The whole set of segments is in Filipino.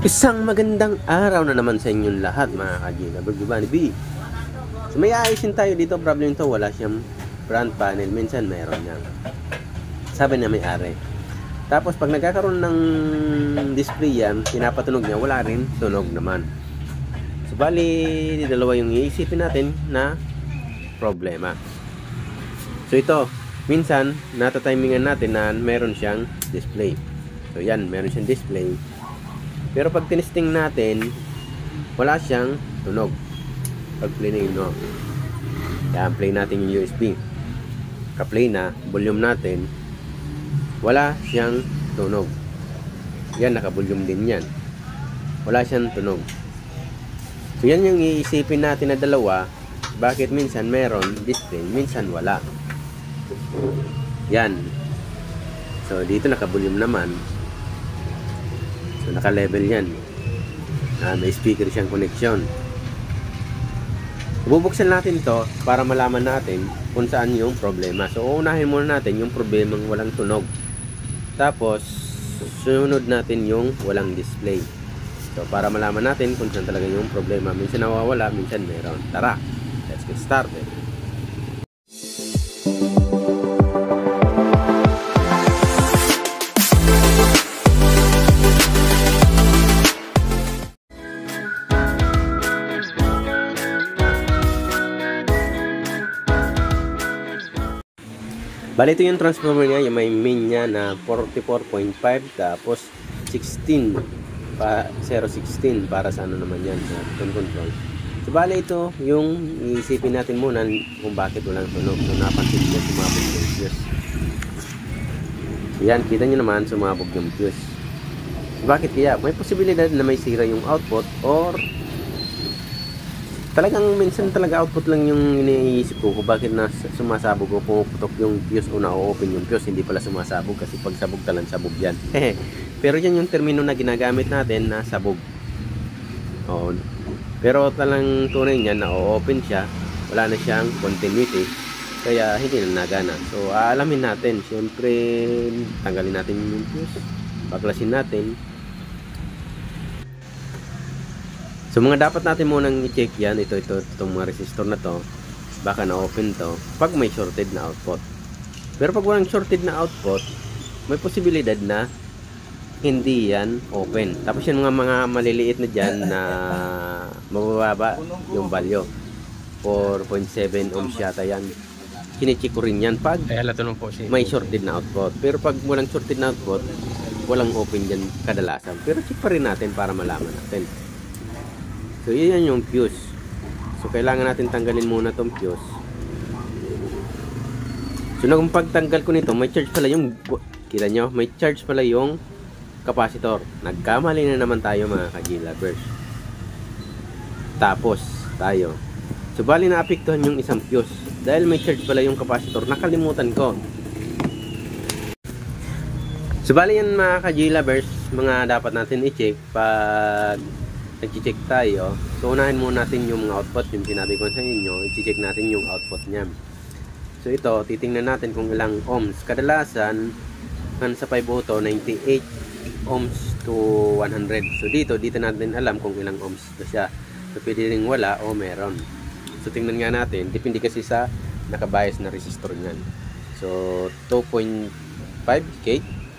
Isang magandang araw na naman sa inyong lahat mga ka-Gila Giovanni B. So may aayusin tayo dito. Problem to, wala siyang front panel. Minsan mayroon niya. Sabi niya may-ari. Tapos pag nagkakaroon ng display yan, pinapatunog niya, wala rin tunog naman. So bali, dalawa yung iisipin natin na problema. So ito, minsan natatimingan natin na meron siyang display. So yan, meron siyang display. Pero pag tinesting natin, wala siyang tunog. Pag play na yun, no? Kaya play natin yung USB. Ka-play na, volume natin, wala siyang tunog. Yan, naka-volume din yan. Wala siyang tunog. So yan yung iisipin natin na dalawa. Bakit minsan meron display, minsan wala. Yan. So dito naka-volume naman. So naka-level yan. May speaker siyang connection. Bubuksan natin to para malaman natin kung saan yung problema. So uunahin muna natin yung problemang walang tunog. Tapos sunod natin yung walang display. So para malaman natin kung saan talaga yung problema. Minsan nawawala, minsan meron. Tara, let's get started. Bali ito yung transformer niya, yung may main niya na 44.5 tapos 016 para sa ano naman yan, sa tone control. So bali ito yung iisipin natin muna kung bakit walang tunog. So napansin ko sumabog yung fuse. Yan, kita nyo naman sumabog yung fuse. So bakit kaya? May posibilidad na may sira yung output or talagang minsan talaga output lang yung iniisip ko kung bakit na sumasabog o pumuputok yung fuse o na-open yung fuse. Hindi pala sumasabog kasi pag sabog talang sabog yan. Pero yan yung termino na ginagamit natin na sabog. Oo. Pero talang tunay niyan na-open siya, wala na siyang continuity, kaya hindi na nagana. So aalamin natin, siyempre tanggalin natin yung fuse, baklasin natin. So mga dapat natin munang i-check yan, itong mga resistor na to, baka na-open to pag may shorted na output. Pero pag walang shorted na output, may posibilidad na hindi yan open. Tapos yan mga maliliit na dyan na mabababa yung value, 4.7 ohms yata yan. Kinicheck ko rin yan pag may shorted na output. Pero pag walang shorted na output, walang open dyan kadalasan. Pero check pa rin natin para malaman natin. So yan yung fuse. So kailangan natin tanggalin muna tong fuse. So nung pagtanggal ko nito, may charge pala yung, kita nyo, may charge pala yung capacitor. Nagkamali na naman tayo mga ka-G-lovers. Tapos tayo. So bali naapektuhan yung isang fuse. Dahil may charge pala yung capacitor, nakalimutan ko. So bali yan mga ka-G-lovers, mga dapat natin i-check pag nag-check tayo. So unahin muna natin yung mga output, yung sinabi ko sa inyo, i-check natin yung output niya. So ito, titingnan natin kung ilang ohms. Kadalasan sa 5 auto 98 ohms to 100. So dito natin alam kung ilang ohms na siya. So pwede rin wala o meron. So tingnan nga natin, depende kasi sa nakabias na resistor niyan. So 2.5K,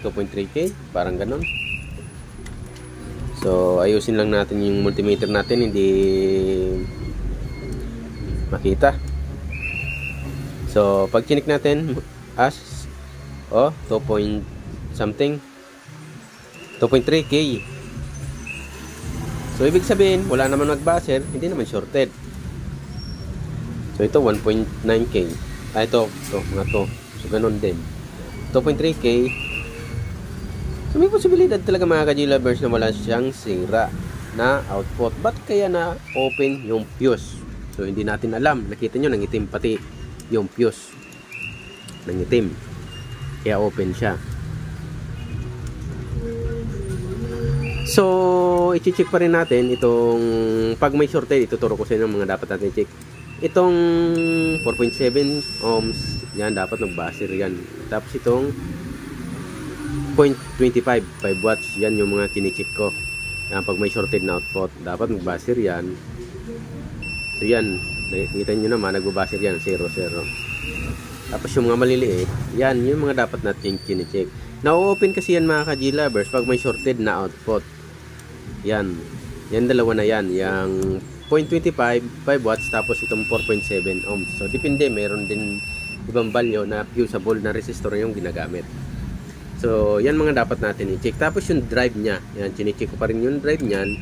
2.3K, parang ganon. So ayusin lang natin yung multimeter natin, hindi makita. So pag chinik natin as 2 point something, 2.3K. So ibig sabihin wala naman mag-buzzer, hindi naman shorted. So ito 1.9K. Ito mga to. So ganun din. 2.3K. So may posibilidad talaga mga ka-G-lovers na wala siyang sira na output. Ba't kaya na open yung fuse? So hindi natin alam. Nakita nyo, nangitim pati yung fuse. Nangitim. Kaya open siya. So i-check pa rin natin itong pag may shorted. Ituturo ko sa inyo mga dapat natin i-check. Itong 4.7 ohms, yan dapat mag-buzzer yan. Tapos itong 0.25 5 watts, yan yung mga kinicheck ko. Yan, pag may shorted na output, dapat mag-buzzer yan. So yan, nakikita nyo naman, nag-buzzer yan, 0, 0. Tapos yung mga maliliit, yan, yung mga dapat natin kine-check. Na-open kasi yan mga ka-G-Lovers pag may shorted na output. Yan, yan dalawa na yan, yung 0.25, 5 watts, tapos itong 4.7 ohms. So, depende, meron din ibang value na fusible na resistor yung ginagamit. So, yan mga dapat natin i-check. Tapos yung drive nya, yan, chine-check ko pa rin yung drive nyan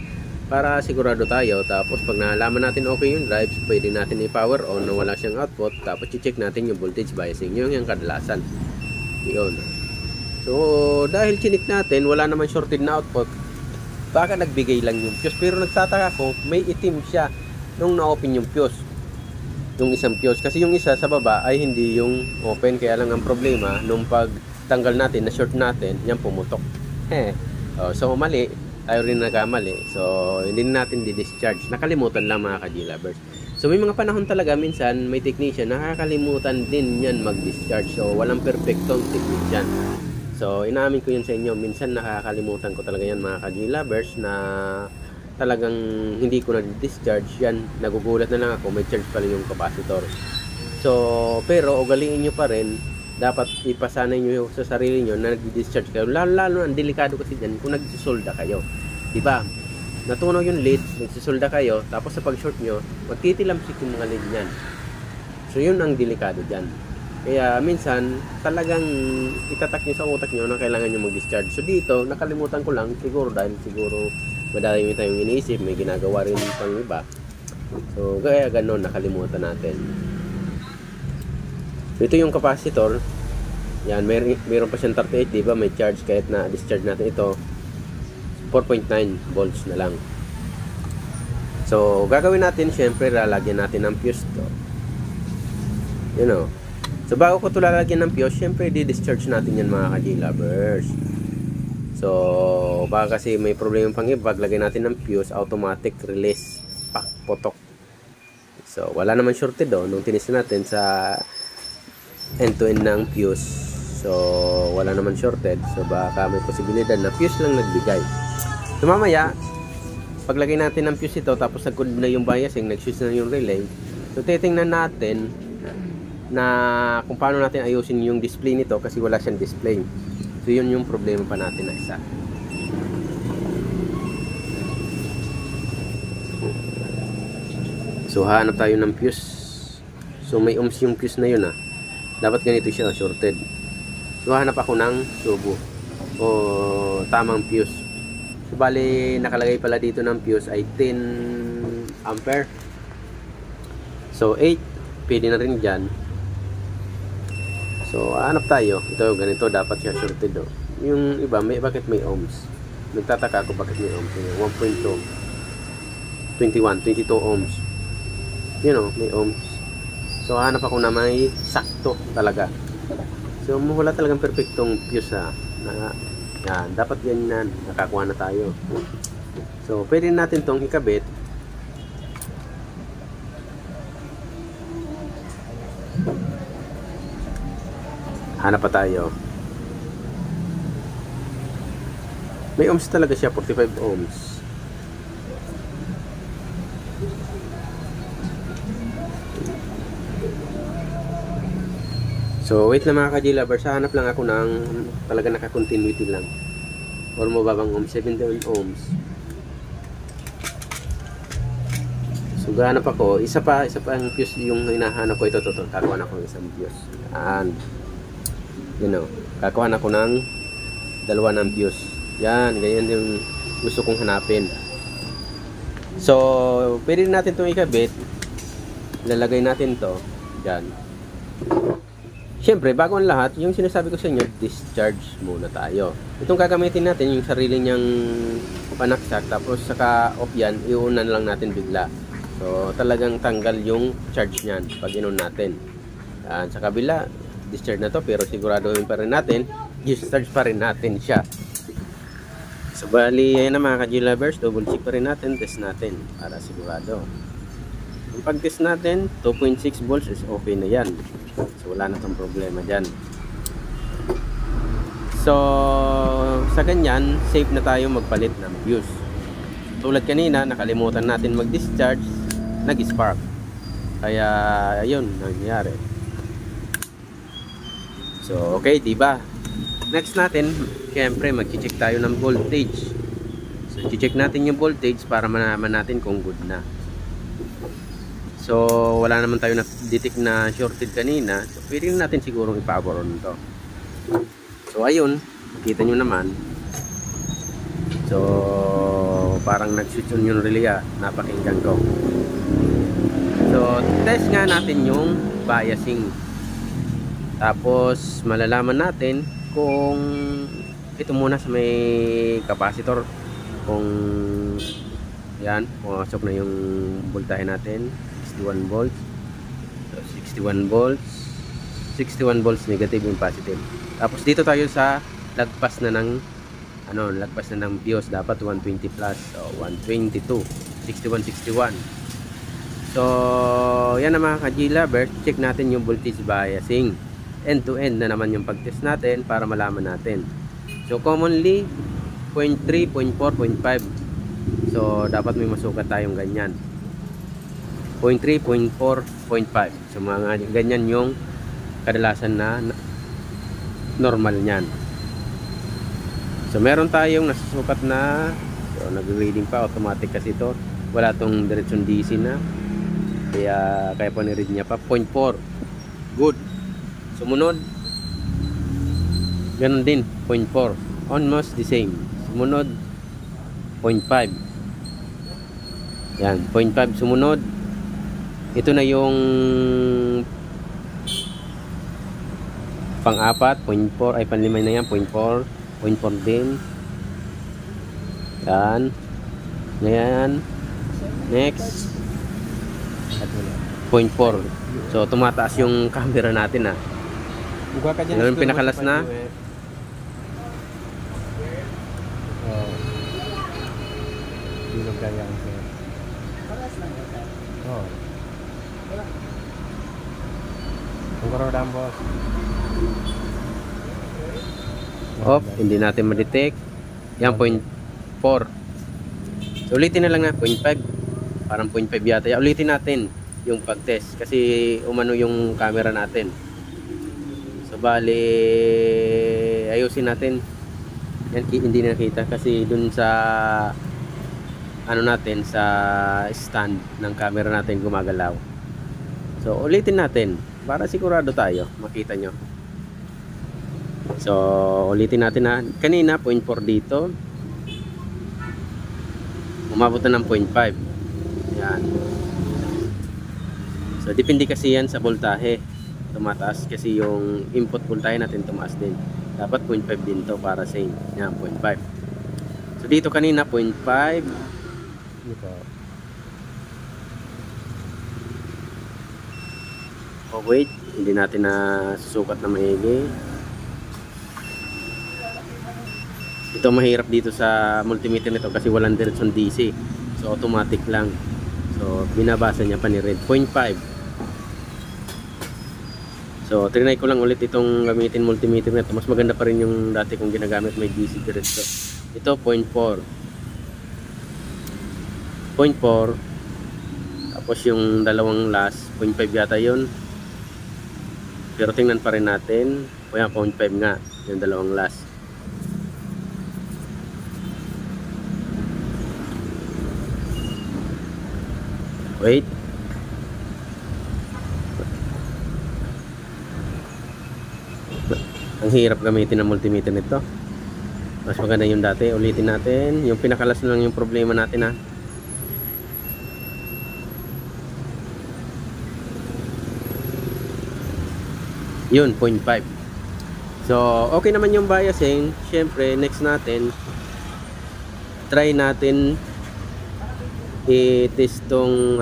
para sigurado tayo. Tapos pag nalaman natin okay yung drive, pwede natin i-power on na wala siyang output. Tapos i-check natin yung voltage biasing, yung kadalasan. Yun. So, dahil chinik natin, wala naman shorted na output, baka nagbigay lang yung fuse. Pero nagtataka ko, may itim siya nung na-open yung fuse. Yung isang fuse. Kasi yung isa sa baba ay hindi yung open. Kaya lang ang problema, nung pag tanggal natin, na short natin, yan pumutok. So, mali. Tayo rin nagkamali. So, hindi natin di-discharge. Nakalimutan lang mga ka-G-Lovers. So, may mga panahon talaga, minsan, may technician, nakakalimutan din yan mag-discharge. So, walang perfectong technician. So, inaamin ko yun sa inyo. Minsan, nakakalimutan ko talaga yan mga ka-G-Lovers na talagang hindi ko na-discharge yan. Nagugulat na lang ako, may charge pala yung capacitor. So, pero, ugaliin nyo pa rin, dapat ipasanay nyo sa sarili nyo na nag-discharge kayo. Lalo ang delikado kasi dyan kung nagsisolda kayo. Diba? Natunaw yung lead, nagsisolda kayo, tapos sa pag-short nyo, magtitilamsik yung mga lead nyan. So, yun ang delikado dyan. Kaya, minsan, talagang itatak nyo sa utak nyo na kailangan nyo mag-discharge. So, dito, nakalimutan ko lang, siguro dahil siguro madami tayong iniisip, may ginagawa rin pang iba. So, kaya ganun, nakalimutan natin. So, ito yung capacitor. Yan, mayroon pa siyang 38, diba? May charge kahit na discharge natin ito. 4.9 volts na lang. So, gagawin natin, syempre, lalagyan natin ng fuse to. You know. So, bago ko ito lalagyan ng fuse, syempre, di-discharge natin yan mga ka-G-Lovers. So, baka kasi may problema pang iba, paglagay natin ng fuse, automatic release. Pak, potok. So, wala naman shorted doon. Nung tinis natin sa end-to-end ng fuse, so wala naman shorted, so baka may posibilidad na fuse lang nagbigay. So mamaya paglagay natin ng fuse ito, tapos nag-good na yung biasing, nag-fuse na yung relay, so titingnan natin na kung paano natin ayusin yung display nito kasi wala siyang display. So yun yung problema pa natin na isa. So hanap tayo ng fuse. So may ohms yung fuse na yun dapat ganito siya, shorted. So, hanap ako ng subo o tamang fuse. So, bali, nakalagay pala dito ng fuse ay 10 ampere. So, 8. Pwede na rin dyan. So, hanap tayo. Ito, ganito, dapat siya shorted. Yung iba, bakit may ohms? Nagtataka ako bakit may ohms. 1.2 21, 22 ohms. You know, may ohms. So, hanap ako na may sakto talaga. So, wala talagang perfectong fuse yan, dapat yan nakakuha na tayo. So, pwede natin tong ikabit. Hanap pa tayo. May ohms talaga siya, 45 ohms. So, wait lang mga ka-G-Lovers, hanap lang ako ng talaga naka-continuity lang or mababang ohms, 71 ohms. So, gahanap ako, isa pa ang fuse yung hinahanap ko. Ito, kakuha na ako ng isang fuse. And, you know, kakuha na ako ng dalawa ng fuse. Yan, ganyan yung gusto kong hanapin. So, pwede natin itong ikabit. Lalagay natin to yan. Siyempre, bago ang lahat, yung sinasabi ko sa inyo, discharge muna tayo. Itong gagamitin natin, yung sarili niyang panaksak, tapos saka off yan, iunan lang natin bigla. So, talagang tanggal yung charge niyan pag inon natin. Yan, sa kabila, discharge na to, pero siguraduhin pa rin natin, discharge pa rin natin siya. So, bali, yan na mga ka-G-Lovers, double check pa rin natin, test natin, para sigurado. Yung pag-test natin, 2.6 volts is okay na yan. So, wala na tong problema dyan. So, sa ganyan, safe na tayo magpalit ng fuse. tulad kanina, nakalimutan natin mag-discharge, nag-spark. Kaya ayun nangyari. So okay, diba? Next natin, syempre mag-check tayo ng voltage. So check natin yung voltage para malaman natin kung good na. So wala naman tayo na-detect na shorted kanina, so pwede natin sigurong i-power on to. So ayun, makita nyo naman. So parang nag-switch on yung relay, napakinggan ko. So test nga natin yung biasing. Tapos malalaman natin kung ito muna sa may capacitor, kung yan, pumasok na yung voltahe natin, 61 volts. So 61 volts, 61 volts negative and positive. Tapos dito tayo sa lagpas na ng lagpas na ng fuse, dapat 120 plus, so 122, 61. So yan na mga ka-G-Lover, check natin yung voltage biasing. End to end na naman yung pag-test natin para malaman natin. So commonly 0.3, 0.4, 0.5. So dapat may masukat tayong ganyan. 0.3, 0.4, 0.5. So mga ganyan yung kadalasan na normal niyan. So meron tayong nasusukat na, so nag-reading pa automatic kasi ito. Wala tong diretsyon DC na. Kaya po ni-read niya pa 0.4. Good. Sumunod, ganun din, 0.4. Almost the same. Sumunod, 0.5. Yan, 0.5 sumunod. Ito na yung pang-apat, 0.4. Ay, panlimay na yan, 0.4. 0.4 din. Yan. Ngayon, next, 0.4. So, tumataas yung camera natin, ha. Ngayon, pinakalas na. Off, hindi natin ma-detect. Yan, 0.4. So, ulitin na lang na, 0.5. Parang 0.5 yata. Ulitin natin yung pag-test kasi umano yung camera natin. So, bali, ayusin natin. Yan, hindi nakita kasi dun sa natin, sa stand ng camera natin gumagalaw. So, ulitin natin para sigurado tayo, makita nyo. So, ulitin natin na. Kanina, 0.4 dito. Umabot na ng 0.5. Yan. So, depende kasi yan sa voltahe. Tumataas kasi yung input voltahe natin, tumaas din. Dapat 0.5 din to para same. Yan, 0.5. So, dito kanina, 0.5. Dito. Oh, wait. Hindi natin na susukat na maigi. Ito mahirap dito sa multimeter nito kasi walang diretsyon DC. So automatic lang. So binabasa niya pa ni red 0.5. So trinay ko lang ulit itong gamitin multimeter nito. Mas maganda pa rin yung dati kong ginagamit, may DC diretso. Ito 0.4. 0.4. Tapos yung dalawang last 0.5 yata yun. Pero tingnan pa rin natin. O yan, 0.5 nga yung dalawang last. Wait. Ang hirap gamitin ng multimeter nito. Mas maganda yung dati. Ulitin natin. Yung pinakalas na lang yung problema natin, ha. Yun, 0.5. So, okay naman yung biasing. Siyempre, next natin, try natin i-test tong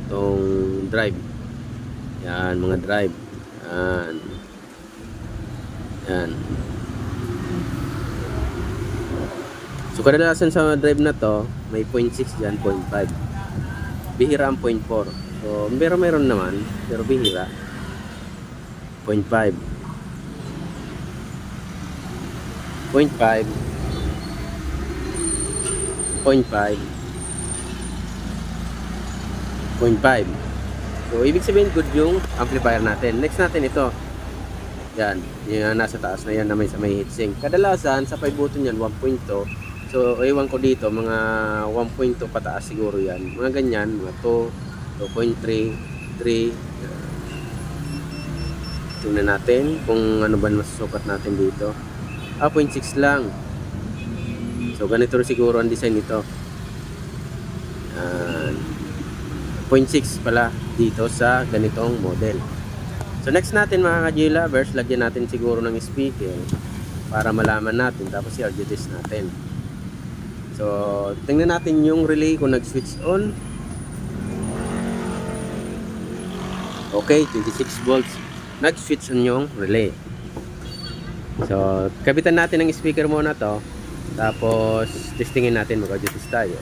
tong drive. Yan, mga drive. Yan. Yan. So kadalasan sa drive na to, may 0.6 dyan, 0.5. Bihira ang 0.4. So, meron naman, pero bihira. 0.5. 0.5. 0.5. 0.5. So, ibig sabihin good yung amplifier natin. Next natin ito. Yan, yung nasa taas na yan na may heatsink. Kadalasan, sa 5 button yan, 1.2. So, ewan ko dito, mga 1.2 pataas siguro yan. Mga ganyan, mga 2, 2.3, 3. Tingnan natin kung ano ba masusukat natin dito. 0.6 lang. So, ganito rin siguro ang design nito. 0.6 pala dito sa ganitong model. So next natin mga ka-J-Lovers, lagyan natin siguro ng speaker para malaman natin, tapos i-audio test natin. So tingnan natin yung relay kung nag-switch on. Okay, 26 volts. Nag-switch on yung relay. So kabitan natin ng speaker muna to, tapos testingin natin, mag-audio test tayo.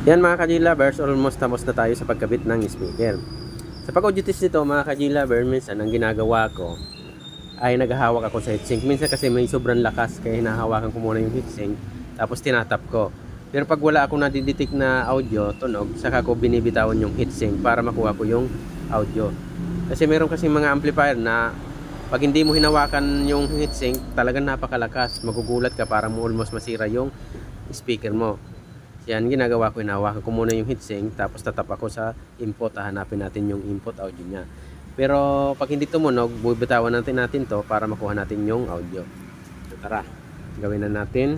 Yan mga ka-J-Lovers, almost tapos na tayo sa pagkabit ng speaker. Sa pag-audio test nito mga ka-J-Lovers, minsan ang ginagawa ko ay naghahawak ako sa heatsink. Minsan kasi may sobrang lakas kaya hinahawakan ko muna yung heatsink, tapos tinatap ko. Pero pag wala akong nadidetect na audio, tunog, saka ko binibitawan yung heatsink para makuha ko yung audio. Kasi meron kasi mga amplifier na pag hindi mo hinawakan yung heatsink, talagang napakalakas. Magugulat ka, para mo almost masira yung speaker mo. Yan, ginagawa ko, hinahawakan ko muna yung heatsink, tapos tatap ako sa input, hahanapin natin yung input audio niya. Pero pag hindi tumunog, bubitawan natin to para makuha natin yung audio. So, tara, gawin na natin.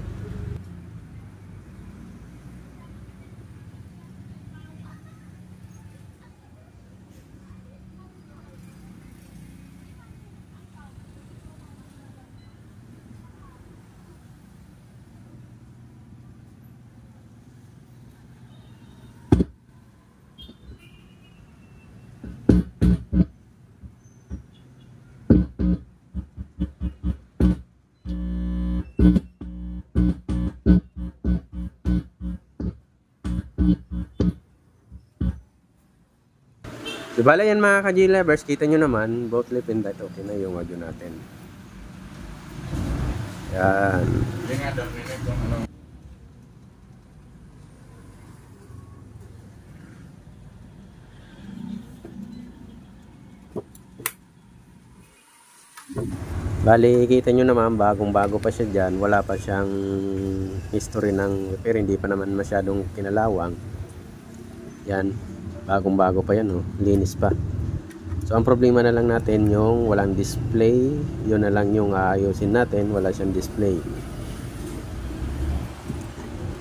So, bala yan mga ka-J-Lovers, kita nyo naman, both left and right, okay na yung audio natin. Yan. Bali, kita nyo naman, bagong-bago pa siya dyan. Wala pa siyang history ng repair, hindi pa naman masyadong kinalawang. Yan. Bagong-bago pa yan, oh. Linis pa. So, ang problema na lang natin yung walang display. Yun na lang yung aayusin natin. Wala siyang display.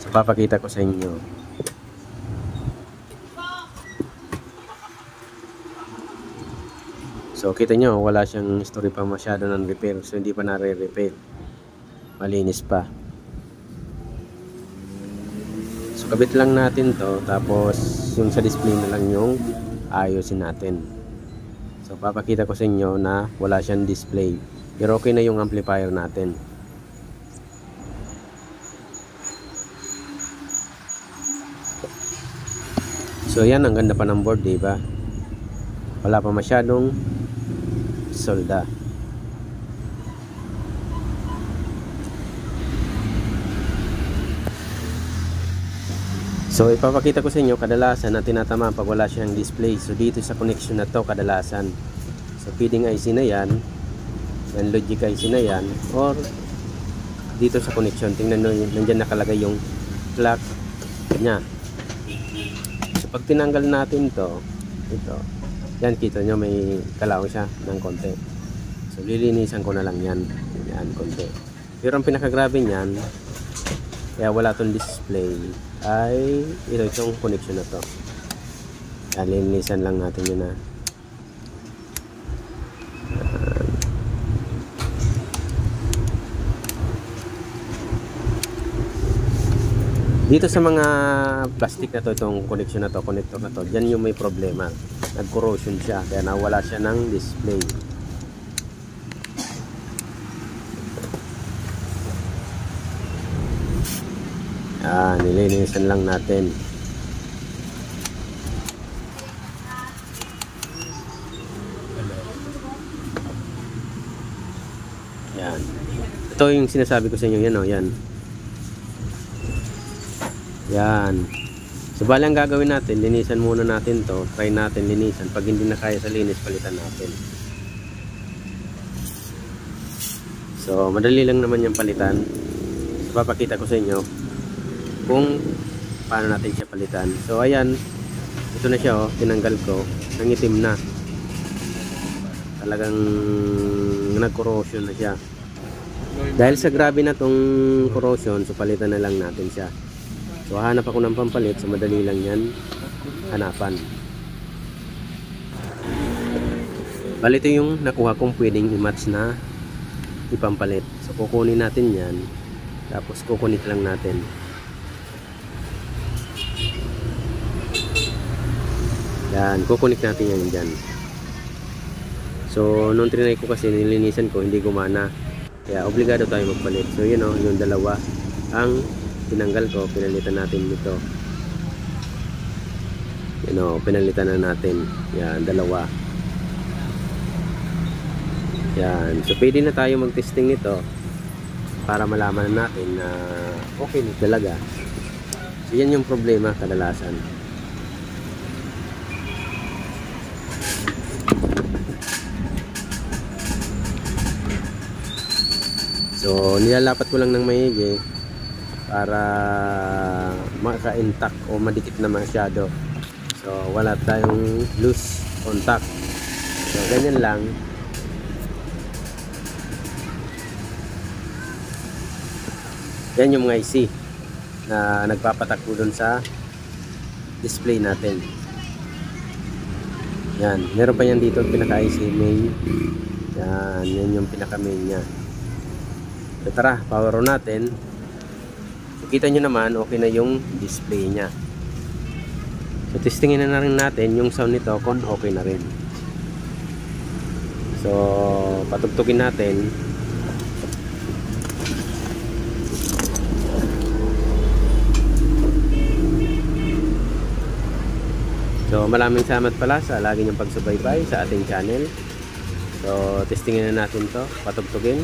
So, papakita ko sa inyo. So, kita nyo, wala siyang history pa masyado ng repair. So, hindi pa nare-repair. Malinis pa. So, kabit lang natin to, tapos yung sa display na lang yung ayusin natin. So, papakita ko sa inyo na wala siyang display, pero okay na yung amplifier natin. So, yan, ang ganda pa ng board, diba? Wala pa masyadong solda. So, ipapakita ko sa inyo kadalasan na tinatamaan pag wala siyang display. So, dito sa connection na to kadalasan. So, feeding IC na yan, yan logic IC na yan, or dito sa connection. Tingnan nyo, nandyan nakalagay yung clock nya. So, pag tinanggal natin to, ito, yan, kita nyo may kalawang siya ng konti. So lilinisan ko na lang yan. Yan, konti. Pero ang pinakagrabe niyan, kaya wala tong display, ay itong connection na to. Yan, lilinisan lang natin yun na. Dito sa mga plastic na to, itong connection na to, connector na to, dyan yung may problema. Nag-corrosion siya, kaya nawala siya ng display. Nilinisan lang natin. Yan. Ito yung sinasabi ko sa inyo, yan o, yan. Yan. So bali ang gagawin natin, linisan muna natin to. Try natin linisan. Pag hindi na kaya sa linis, palitan natin. So madali lang naman yung palitan. So, papakita ko sa inyo kung paano natin siya palitan. So ayan, ito na siya, oh, tinanggal ko. Nangitim na. Talagang nag-corrosion na siya. Dahil sa grabe na tong corrosion, so palitan na lang natin siya. So hanap ako ng pampalit, so madali lang yan hanapan. Bali ito yung nakuha kong pwedeng i-match na ipampalit. So kukunin natin yan, tapos kukunin lang natin. Yan, kukunik natin yan dyan. So nung trinay ko kasi, nilinisan ko, hindi gumana. Kaya obligado tayo magpalit. So yun o, yung dalawa ang tinanggal ko, pinalitan natin nito. Yun o, pinalitan na natin. Yan, dalawa. Yan. So pwede na tayo mag-testing nito para malaman natin na okay na talaga. So yan yung problema kadalasan. So nilalapat ko lang ng maigi para maka-intact o madikit na masyado. So wala tayong loose contact. So ganyan lang. Yan yung mga IC na nagpapatakbo dun sa display natin. Yan, meron pa yan dito pinaka-IC main. Yan yung pinaka-main nya. So tara, power on natin. So kita nyo naman, okay na yung display nya. So testingin na rin natin yung sound nito kung okay na rin. So patugtugin natin. So maraming salamat pala sa lagi niyong pagsubaybay sa ating channel. So testingin na natin to, patugtugin.